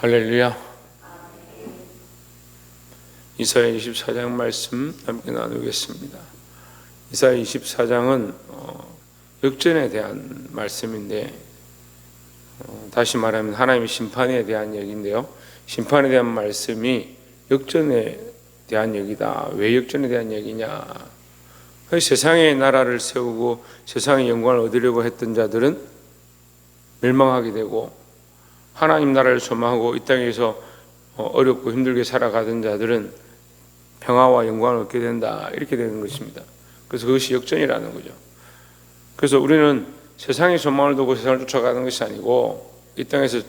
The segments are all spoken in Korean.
할렐루야. 이사야 24장 말씀 함께 나누겠습니다. 이사야 24장은 역전에 대한 말씀인데, 다시 말하면 하나님의 심판에 대한 얘기인데요, 심판에 대한 말씀이 역전에 대한 얘기다. 왜 역전에 대한 얘기냐? 세상의 나라를 세우고 세상의 영광을 얻으려고 했던 자들은 멸망하게 되고, 하나님 나라를 소망하고 이 땅에서 어렵고 힘들게 살아가던 자들은 평화와 영광을 얻게 된다. 이렇게 되는 것입니다. 그래서 그것이 역전이라는 거죠. 그래서 우리는 세상의 소망을 두고 세상을 쫓아가는 것이 아니고, 이 땅에서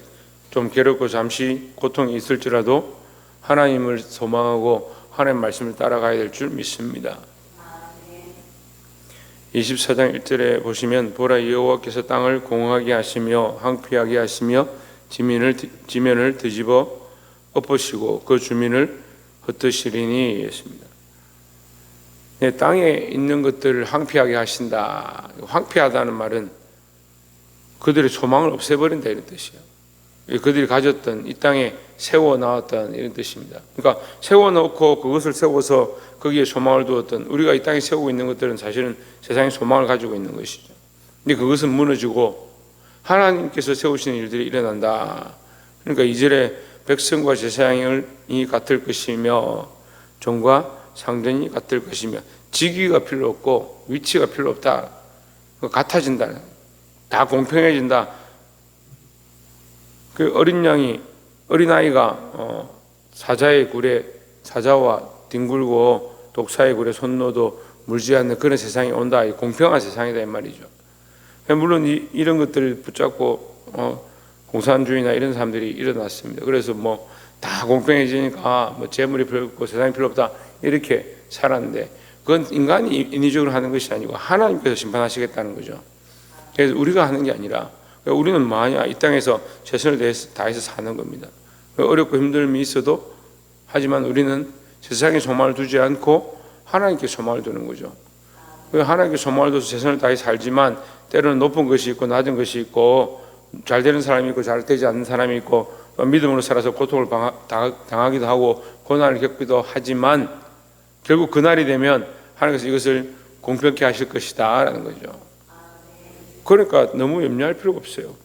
좀 괴롭고 잠시 고통이 있을지라도 하나님을 소망하고 하나님의 말씀을 따라가야 될 줄 믿습니다. 24장 1절에 보시면, 보라, 여호와께서 땅을 공허하게 하시며 황폐하게 하시며 지면을 뒤집어 엎으시고 그 주민을 흩으시리니 했습니다. 땅에 있는 것들을 황폐하게 하신다. 황폐하다는 말은 그들의 소망을 없애버린다, 이런 뜻이에요. 그들이 가졌던 이 땅에 세워놓았던 이런 뜻입니다. 그러니까 세워놓고 그것을 세워서 거기에 소망을 두었던, 우리가 이 땅에 세우고 있는 것들은 사실은 세상의 소망을 가지고 있는 것이죠. 근데 그것은 무너지고 하나님께서 세우시는 일들이 일어난다. 그러니까 2절에 백성과 제사장이 같을 것이며 종과 상전이 같을 것이며, 직위가 필요 없고 위치가 필요 없다. 같아진다. 다 공평해진다. 그 어린아이가 사자의 굴에 사자와 뒹굴고 독사의 굴에 손 넣어도 물지 않는 그런 세상이 온다. 공평한 세상이다, 이 말이죠. 물론 이런 것들을 붙잡고 공산주의나 이런 사람들이 일어났습니다. 그래서 다 공평해지니까 재물이 필요 없고 세상이 필요 없다, 이렇게 살았는데, 그건 인간이 인위적으로 하는 것이 아니고 하나님께서 심판하시겠다는 거죠. 그래서 우리가 하는 게 아니라, 우리는 뭐하냐? 이 땅에서 최선을 다해서 사는 겁니다. 어렵고 힘듦이 있어도, 하지만 우리는 세상에 소망을 두지 않고 하나님께 소망을 두는 거죠. 하나님께 소망을 둬서 최선을 다해 살지만, 때로는 높은 것이 있고 낮은 것이 있고, 잘 되는 사람이 있고 잘 되지 않는 사람이 있고, 믿음으로 살아서 고통을 당하기도 하고 고난을 겪기도 하지만, 결국 그날이 되면 하나님께서 이것을 공평케 하실 것이다 라는 거죠. 그러니까 너무 염려할 필요가 없어요.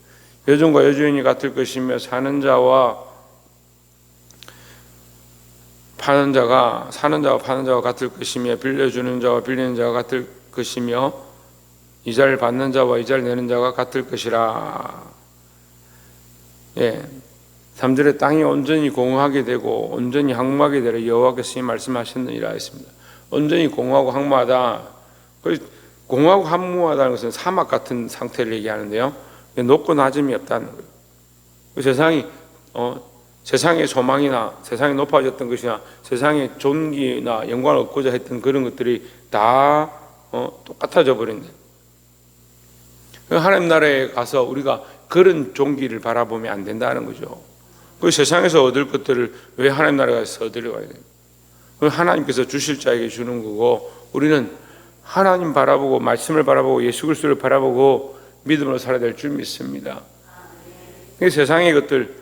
여종과 여주인이 같을 것이며 사는 자와 파는 자가 같을 것이며, 빌려주는 자와 빌리는 자가 같을 것이며, 이자를 받는 자와 이자를 내는 자가 같을 것이라. 3절에 땅이 온전히 공허하게 되고 온전히 황무하게 되라 여호와께서 말씀하셨느니라 했습니다. 온전히 공허하고 황무하다. 공허하고 황무하다는 것은 사막 같은 상태를 얘기하는데요, 높고 낮음이 없다는 거예요. 세상의 소망이나 세상에 높아졌던 것이나 세상의 존귀나 영광을 얻고자 했던 그런 것들이 다 똑같아져 버린다. 하나님 나라에 가서 우리가 그런 존귀를 바라보면 안 된다는 거죠. 그 세상에서 얻을 것들을 왜 하나님 나라에 가서 얻으려고 해야 돼요? 하나님께서 주실 자에게 주는 거고, 우리는 하나님 바라보고 말씀을 바라보고 예수 그리스도를 바라보고 믿음으로 살아야 될 줄 믿습니다. 세상의 것들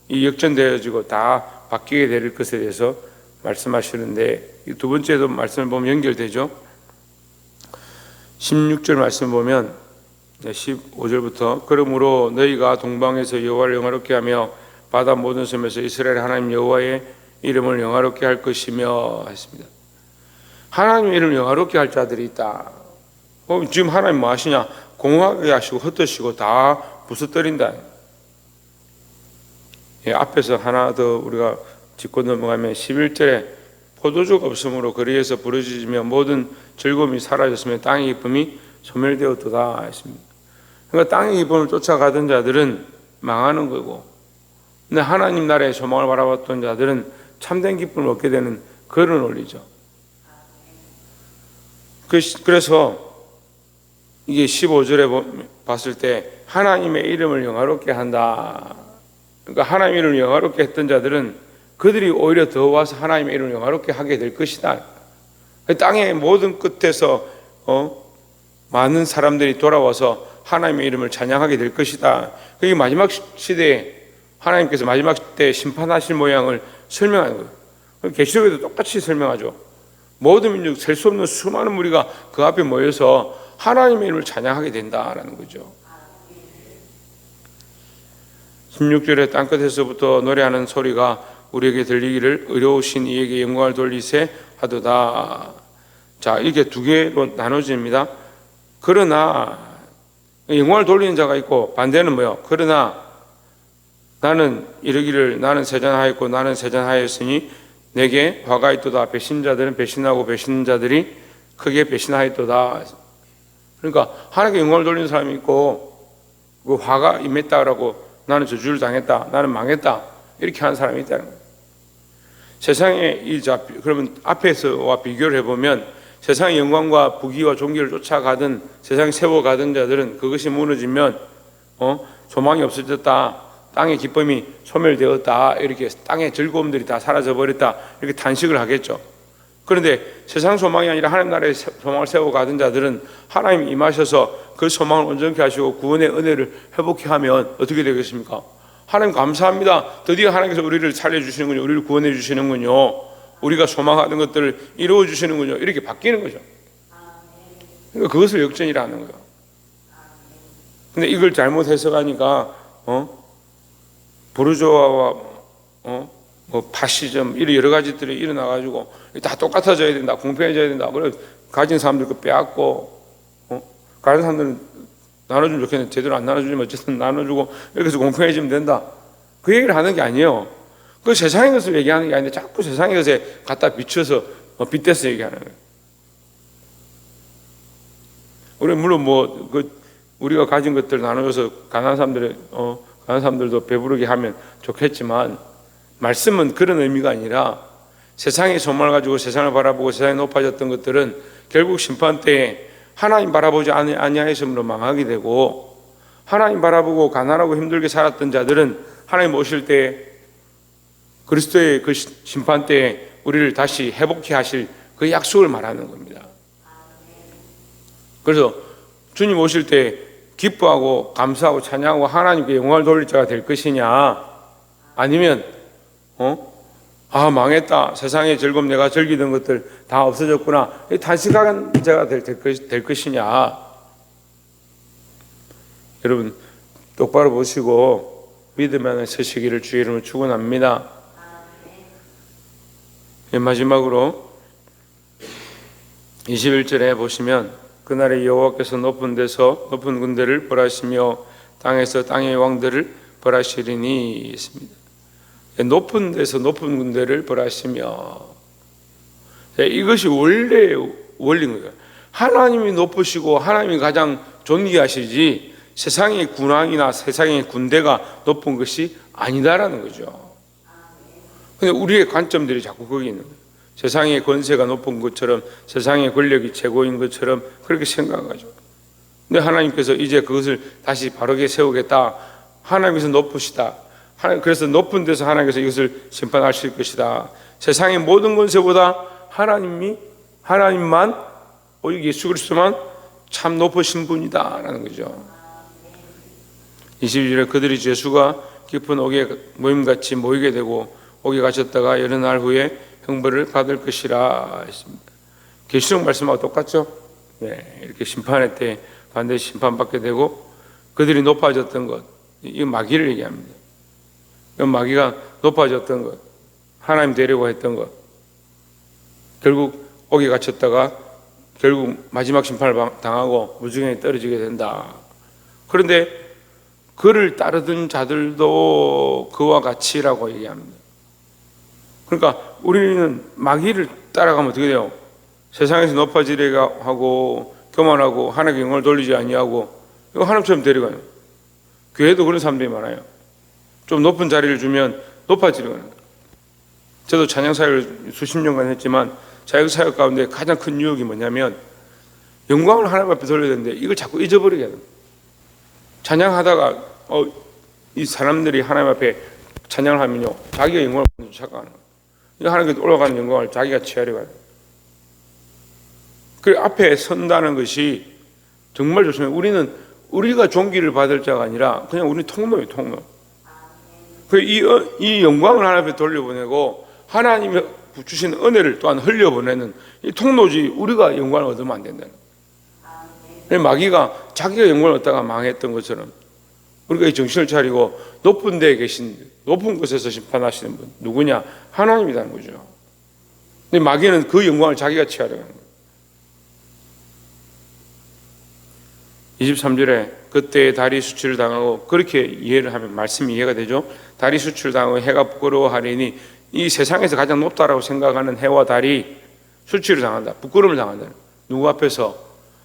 이 역전되어지고 다 바뀌게 될 것에 대해서 말씀하시는데, 이 두 번째도 말씀을 보면 연결되죠. 16절 말씀 보면 15절부터, 그러므로 너희가 동방에서 여호와를 영화롭게 하며 바다 모든 섬에서 이스라엘 하나님 여호와의 이름을 영화롭게 할 것이며 했습니다. 하나님의 이름을 영화롭게 할 자들이 있다. 지금 하나님 뭐 하시냐? 공허하게 하시고 흩으시고 다 부숴뜨린다. 앞에서 하나 더 우리가 짚고 넘어가면 11절에 포도주가 없으므로 거리에서 부르짖으며 모든 즐거움이 사라졌으며 땅의 기쁨이 소멸되었도다 했습니다. 그러니까 땅의 기쁨을 쫓아가던 자들은 망하는 거고, 근데 하나님 나라의 소망을 바라봤던 자들은 참된 기쁨을 얻게 되는 그런 원리죠. 그래서 이게 15절에 봤을 때 하나님의 이름을 영화롭게 한다. 그러니까 하나님의 이름을 영화롭게 했던 자들은 그들이 오히려 더 와서 하나님의 이름을 영화롭게 하게 될 것이다. 땅의 모든 끝에서 많은 사람들이 돌아와서 하나님의 이름을 찬양하게 될 것이다. 그게 마지막 시대에 하나님께서 마지막 때 심판하실 모양을 설명하는 거예요. 계시록에도 똑같이 설명하죠. 모든 민족, 셀 수 없는 수많은 무리가 그 앞에 모여서 하나님의 이름을 찬양하게 된다라는 거죠. 16절에 땅끝에서부터 노래하는 소리가 우리에게 들리기를 의로우신 이에게 영광을 돌리세 하도다. 자, 이게 두 개로 나눠집니다. 그러나 영광을 돌리는 자가 있고 반대는 뭐요? 그러나 나는 이르기를 나는 세잔하였고 나는 세잔하였으니 내게 화가 있도다. 배신자들은 배신하고 배신자들이 크게 배신하였도다. 그러니까 하나님께 영광을 돌리는 사람이 있고 그 화가 임했다라고 나는 저주를 당했다. 나는 망했다. 이렇게 하는 사람이 있다는 거예요. 세상에 그러면 앞에서와 비교를 해보면 세상의 영광과 부귀와 존귀를 쫓아가던 세상에 세워가던 자들은 그것이 무너지면 소망이 없어졌다. 땅의 기쁨이 소멸되었다. 이렇게 땅의 즐거움들이 다 사라져버렸다. 이렇게 단식을 하겠죠. 그런데 세상 소망이 아니라 하나님 나라의 소망을 세워가던 자들은 하나님이 임하셔서 그 소망을 온전케 하시고 구원의 은혜를 회복케 하면 어떻게 되겠습니까? 하나님 감사합니다. 드디어 하나님께서 우리를 살려주시는군요. 우리를 구원해 주시는군요. 우리가 소망하던 것들을 이루어 주시는군요. 이렇게 바뀌는 거죠. 그러니까 그것을 역전이라는 거예요. 근데 이걸 잘못 해석하니까 부르주아와 뭐 파시즘 이런 여러 가지들이 일어나가지고 다 똑같아져야 된다, 공평해져야 된다. 그래 가진 사람들 거 빼앗고 가진 사람들은 나눠주면 좋겠는데 제대로 안 나눠주면 어쨌든 나눠주고 이렇게 해서 공평해지면 된다. 그 얘기를 하는 게 아니에요. 그 세상의 것을 얘기하는 게 아닌데 자꾸 세상의 것에 갖다 비춰서 빗대서 얘기하는 거예요. 우리 물론 우리가 가진 것들 나눠줘서 가난한 사람들도 배부르게 하면 좋겠지만 말씀은 그런 의미가 아니라 세상의 소망을 가지고 세상을 바라보고 세상에 높아졌던 것들은 결국 심판 때에 하나님 바라보지 아니하였으므로 망하게 되고 하나님 바라보고 가난하고 힘들게 살았던 자들은 하나님 오실 때 그리스도의 그 심판 때에 우리를 다시 회복케 하실 그 약속을 말하는 겁니다. 그래서 주님 오실 때 기뻐하고 감사하고 찬양하고 하나님께 영광을 돌릴 자가 될 것이냐 아니면 망했다. 세상의 즐거움 내가 즐기던 것들 다 없어졌구나. 단식하는 자가 될 것이냐. 여러분 똑바로 보시고 믿음 안에 서시기를 주의 이름으로 축원합니다. 마지막으로 21절에 보시면 그날에 여호와께서 높은 데서 높은 군대를 벌하시며 땅에서 땅의 왕들을 벌하시리니 있습니다. 높은 데서 높은 군대를 벌하시며 이것이 원래의 원리인 거예요. 하나님이 높으시고 하나님이 가장 존귀하시지 세상의 군왕이나 세상의 군대가 높은 것이 아니다라는 거죠. 근데 우리의 관점들이 자꾸 거기 있는 거예요. 세상의 권세가 높은 것처럼 세상의 권력이 최고인 것처럼 그렇게 생각하죠. 근데 하나님께서 이제 그것을 다시 바르게 세우겠다. 하나님께서 높으시다. 그래서 높은 데서 하나님께서 이것을 심판하실 것이다. 세상의 모든 권세보다 하나님만 오직 예수 그리스도만 참 높으신 분이다라는 거죠. 22절에 그들이 예수가 깊은 옥에 모임같이 모이게 되고 옥에 갇혔다가 여러 날 후에 형벌을 받을 것이라 했습니다. 계시록 말씀하고 똑같죠? 네, 이렇게 심판의 때 반드시 심판받게 되고 그들이 높아졌던 것, 이 마귀를 얘기합니다. 마귀가 높아졌던 것, 하나님 되려고 했던 것, 결국 옥에 갇혔다가 결국 마지막 심판을 당하고 무지경에 떨어지게 된다. 그런데 그를 따르던 자들도 그와 같이라고 얘기합니다. 그러니까 우리는 마귀를 따라가면 어떻게 돼요? 세상에서 높아지려고 하고 교만하고 하나님께 영광을 돌리지 아니하고 이거 하나님처럼 데려가요. 교회도 그런 사람들이 많아요. 좀 높은 자리를 주면 높아지려고 하는 거예요. 저도 찬양사역을 수십 년간 했지만 자역사역 가운데 가장 큰 유혹이 뭐냐면 영광을 하나님 앞에 돌려야 되는데 이걸 자꾸 잊어버리게 하는 거예요. 찬양하다가 이 사람들이 하나님 앞에 찬양을 하면요 자기가 영광을 받는 줄 착각하는 거예요. 하나님께 올라가는 영광을 자기가 취하려고 해요. 그 앞에 선다는 것이 정말 좋습니다. 우리가 존귀를 받을 자가 아니라 그냥 우리 통로예요, 통로. 이 영광을 하나님 앞에 돌려보내고 하나님이 주신 은혜를 또한 흘려보내는 이 통로지 우리가 영광을 얻으면 안 된다는 거예요. 마귀가 자기가 영광을 얻다가 망했던 것처럼 우리가 이 정신을 차리고 높은 데에 계신 높은 곳에서 심판하시는 분 누구냐? 하나님이라는 거죠. 근데 마귀는 그 영광을 자기가 취하려는 거예요. 23절에 그때 다리 수치를 당하고, 그렇게 이해를 하면 말씀이 이해가 되죠. 다리 수치를 당하고 해가 부끄러워하리니, 이 세상에서 가장 높다라고 생각하는 해와 달이 수치를 당한다, 부끄러움을 당한다. 누구 앞에서?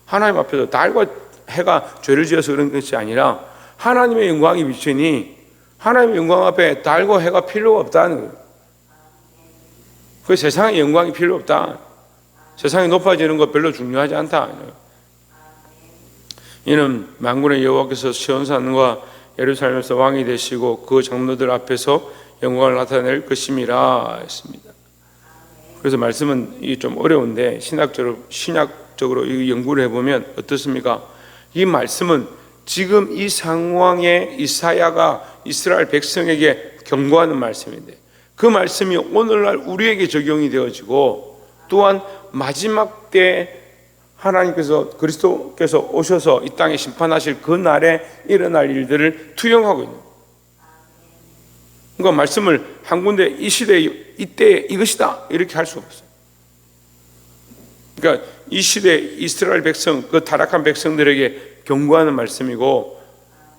하나님 앞에서. 달과 해가 죄를 지어서 그런 것이 아니라 하나님의 영광이 비치니 하나님의 영광 앞에 달과 해가 필요가 없다는 거예요. 그 세상의 영광이 필요 없다. 세상이 높아지는 것 별로 중요하지 않다. 이는 만군의 여호와께서 시온산과 예루살렘에서 왕이 되시고 그 장로들 앞에서 영광을 나타낼 것임이라 했습니다. 그래서 말씀은 이게 좀 어려운데 신학적으로 이 연구를 해보면 어떻습니까? 이 말씀은 지금 이 상황에 이사야가 이스라엘 백성에게 경고하는 말씀인데, 그 말씀이 오늘날 우리에게 적용이 되어지고, 또한 마지막 때 하나님께서 그리스도께서 오셔서 이 땅에 심판하실 그 날에 일어날 일들을 투영하고 있는 거예요. 그러니까 말씀을 한 군데 이 시대에 이때 이것이다 이렇게 할 수 없어요. 그러니까 이 시대 이스라엘 백성, 그 타락한 백성들에게 경고하는 말씀이고,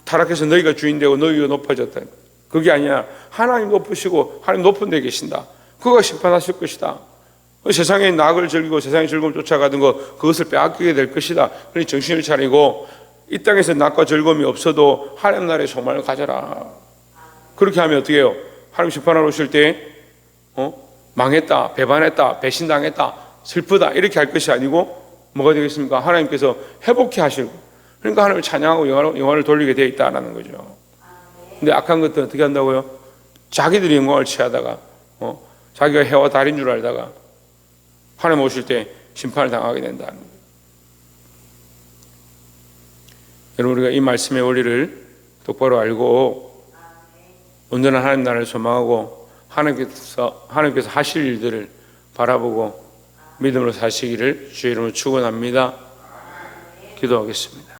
타락해서 너희가 주인 되고 너희가 높아졌다, 그게 아니라 하나님 높으시고 하나님 높은 데 계신다, 그가 심판하실 것이다. 세상에 낙을 즐기고 세상의 즐거움 쫓아가던 거, 그것을 빼앗기게 될 것이다. 그러니 정신을 차리고 이 땅에서 낙과 즐거움이 없어도 하나님 나라의 소망을 가져라. 그렇게 하면 어떻게 해요? 하나님 심판하러 오실 때 망했다, 배반했다, 배신당했다, 슬프다 이렇게 할 것이 아니고 뭐가 되겠습니까? 하나님께서 회복해 하시고, 그러니까 하나님을 찬양하고 영화를 돌리게 되어 있다는 거죠. 근데 악한 것들은 어떻게 한다고요? 자기들이 영광을 취하다가 자기가 해와 달인 줄 알다가 하나님 오실 때 심판을 당하게 된다는 거예요. 여러분, 우리가 이 말씀의 원리를 똑바로 알고 온전한 하나님 나라를 소망하고 하나님께서 하실 일들을 바라보고 믿음으로 사시기를 주의 이름으로 축원합니다. 기도하겠습니다.